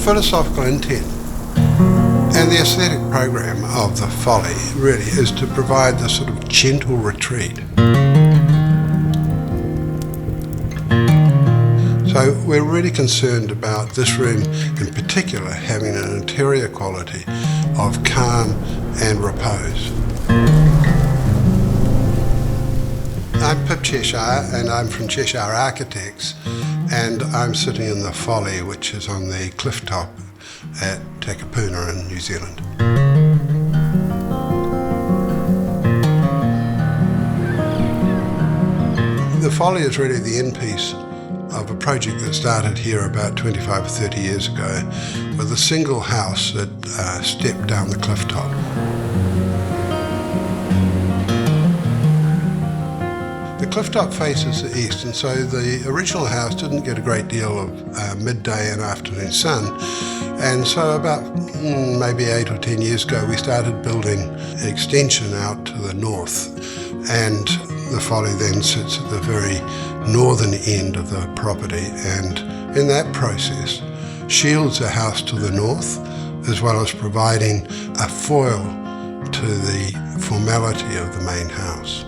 philosophical intent and the aesthetic program of the Folly really is to provide this sort of gentle retreat. So we're really concerned about this room in particular having an interior quality of calm and repose. I'm Pip Cheshire and I'm from Cheshire Architects, and I'm sitting in the Folly, which is on the clifftop at Takapuna in New Zealand. The Folly is really the end piece of a project that started here about 25 or 30 years ago with a single house that stepped down the clifftop. The clifftop faces the east, and so the original house didn't get a great deal of midday and afternoon sun. And so about maybe 8 or 10 years ago, we started building an extension out to the north. And the Folly then sits at the very northern end of the property, and in that process shields the house to the north, as well as providing a foil to the formality of the main house.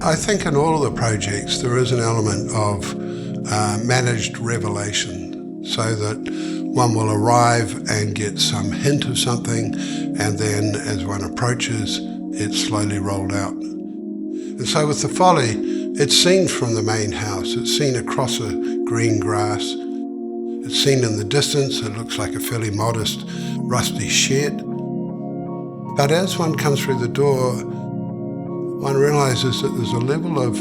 I think in all of the projects there is an element of managed revelation, so that one will arrive and get some hint of something, and then as one approaches, it's slowly rolled out. And so with the Folly, it's seen from the main house, it's seen across a green grass, it's seen in the distance, it looks like a fairly modest rusty shed. But as one comes through the door, one realises that there's a level of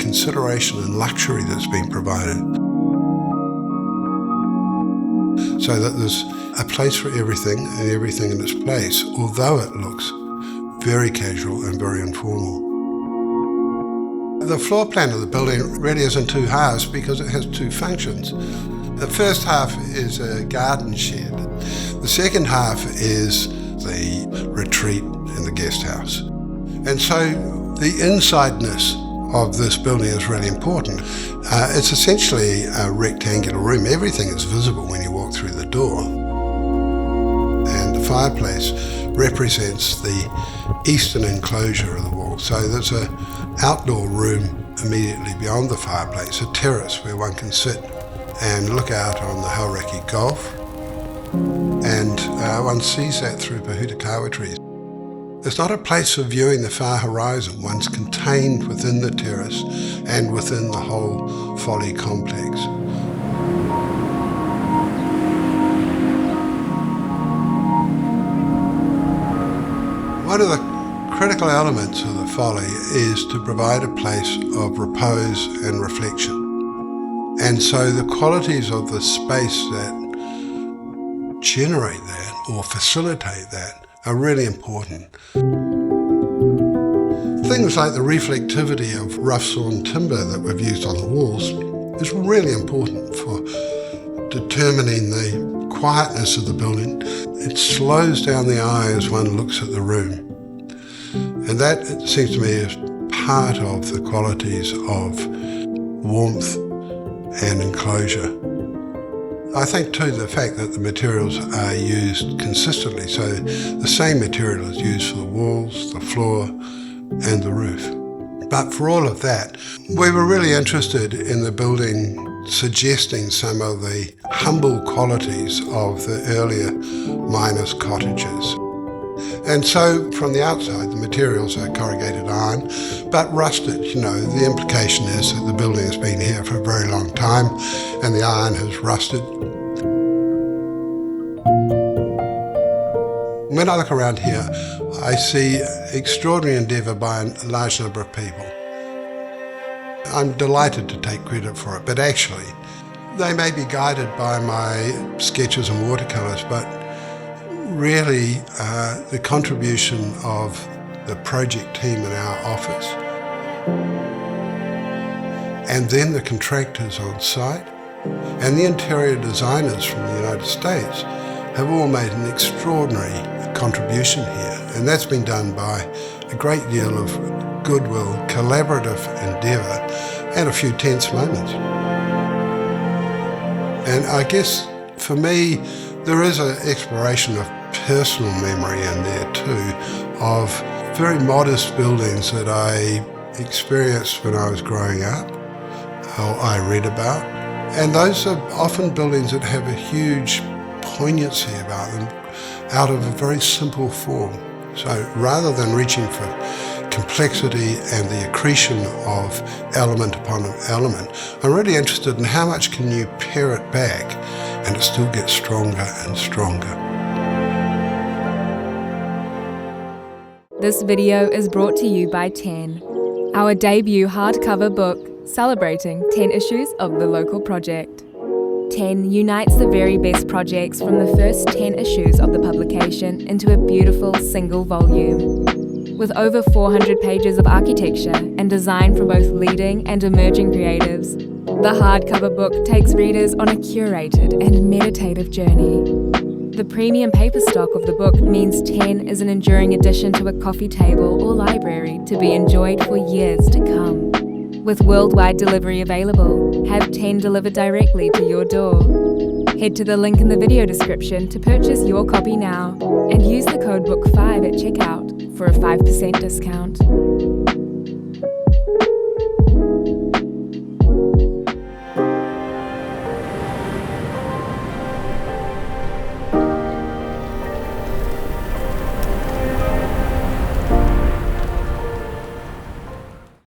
consideration and luxury that's been provided, so that there's a place for everything and everything in its place, although it looks very casual and very informal. The floor plan of the building really is in two halves because it has two functions. The first half is a garden shed. The second half is the retreat in the guest house. And so the insideness of this building is really important. It's essentially a rectangular room. Everything is visible when you walk through the door. And the fireplace represents the eastern enclosure of the wall. So there's an outdoor room immediately beyond the fireplace, a terrace where one can sit and look out on the Hauraki Gulf. And one sees that through Pahutakawa trees. It's not a place for viewing the far horizon. One's contained within the terrace and within the whole Folly complex. One of the critical elements of the Folly is to provide a place of repose and reflection. And so the qualities of the space that generate that or facilitate that are really important. Things like the reflectivity of rough-sawn timber that we've used on the walls is really important for determining the quietness of the building. It slows down the eye as one looks at the room. And that, it seems to me, is part of the qualities of warmth and enclosure. I think too the fact that the materials are used consistently, so the same material is used for the walls, the floor and the roof. But for all of that, we were really interested in the building suggesting some of the humble qualities of the earlier miners' cottages. And so from the outside the materials are corrugated iron, but rusted. You know, the implication is that the building has been here for a very long time and the iron has rusted. When I look around here, I see extraordinary endeavour by a large number of people. I'm delighted to take credit for it, but actually they may be guided by my sketches and watercolours, but really the contribution of the project team in our office and then the contractors on site and the interior designers from the United States have all made an extraordinary contribution here, and that's been done by a great deal of goodwill, collaborative endeavour, and a few tense moments. And I guess for me, there is an exploration of personal memory in there too, of very modest buildings that I experienced when I was growing up, or I read about. And those are often buildings that have a huge poignancy about them out of a very simple form. So rather than reaching for complexity and the accretion of element upon element, I'm really interested in how much can you pare it back and it still gets stronger and stronger. This video is brought to you by 10, our debut hardcover book celebrating 10 issues of the local project. 10 unites the very best projects from the first 10 issues of the publication into a beautiful single volume. With over 400 pages of architecture and design from both leading and emerging creatives, the hardcover book takes readers on a curated and meditative journey. The premium paper stock of the book means 10 is an enduring addition to a coffee table or library to be enjoyed for years to come. With worldwide delivery available, have 10 delivered directly to your door. Head to the link in the video description to purchase your copy now and use the code BOOK5 at checkout for a 5% discount.